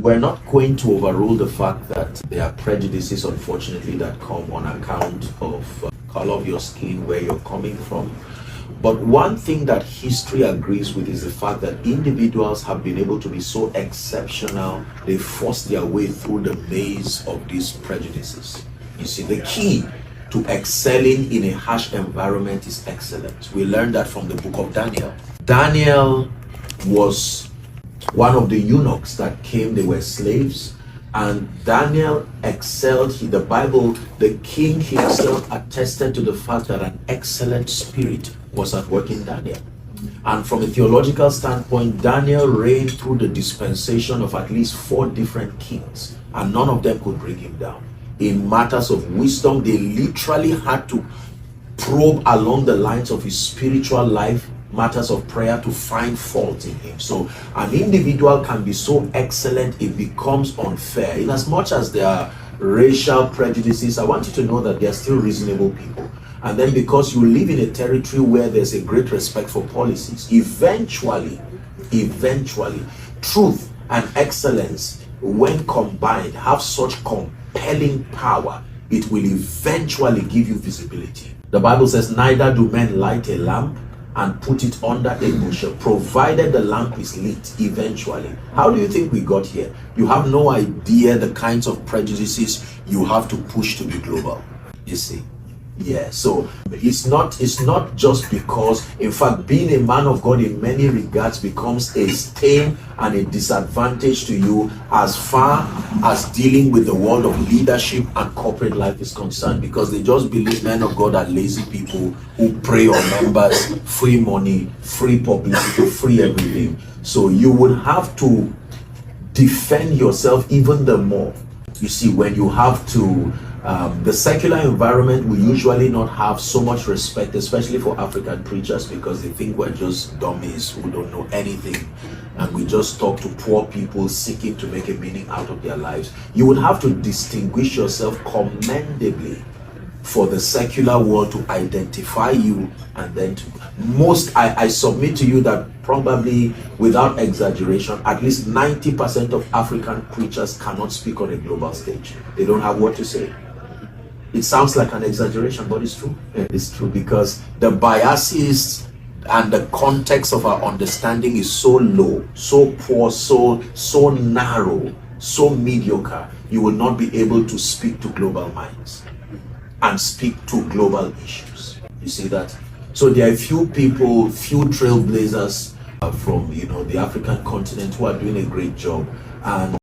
we're not going to overrule the fact that there are prejudices, unfortunately, that come on account of color of your skin, where you're coming from. But one thing that history agrees with is the fact that individuals have been able to be so exceptional, they force their way through the maze of these prejudices. You see, the key to excelling in a harsh environment is excellence. We learned that from the book of Daniel. Daniel was one of the eunuchs that came, they were slaves, and Daniel excelled. The Bible, the king himself attested to the fact that an excellent spirit was at work in Daniel. And from a theological standpoint, Daniel reigned through the dispensation of at least 4 different kings, and none of them could bring him down. In matters of wisdom, they literally had to probe along the lines of his spiritual life, matters of prayer, to find fault in him. So an individual can be so excellent it becomes unfair. In as much as there are racial prejudices, I want you to know that they are still reasonable people. And then because you live in a territory where there's a great respect for policies, eventually truth and excellence, when combined, have such compelling power, it will eventually give you visibility. The Bible says, neither do men light a lamp and put it under a bushel, provided the lamp is lit eventually. How do you think we got here? You have no idea the kinds of prejudices you have to push to be global. You see? Yeah, so it's not just because, in fact, being a man of God in many regards becomes a stain and a disadvantage to you as far as dealing with the world of leadership and corporate life is concerned, because they just believe men of God are lazy people who prey on members, free money, free publicity, free everything. So you would have to defend yourself even the more. You see, when you have to the secular environment will usually not have so much respect, especially for African preachers, because they think we're just dummies who don't know anything, and we just talk to poor people seeking to make a meaning out of their lives. You would have to distinguish yourself commendably for the secular world to identify you, and then I submit to you that probably, without exaggeration, at least 90% of African preachers cannot speak on a global stage. They don't have what to say. It sounds like an exaggeration, but it's true. It's true, because the biases and the context of our understanding is so low, so poor, so narrow, so mediocre. You will not be able to speak to global minds and speak to global issues. You see that? So there are few people, few trailblazers from the African continent who are doing a great job, and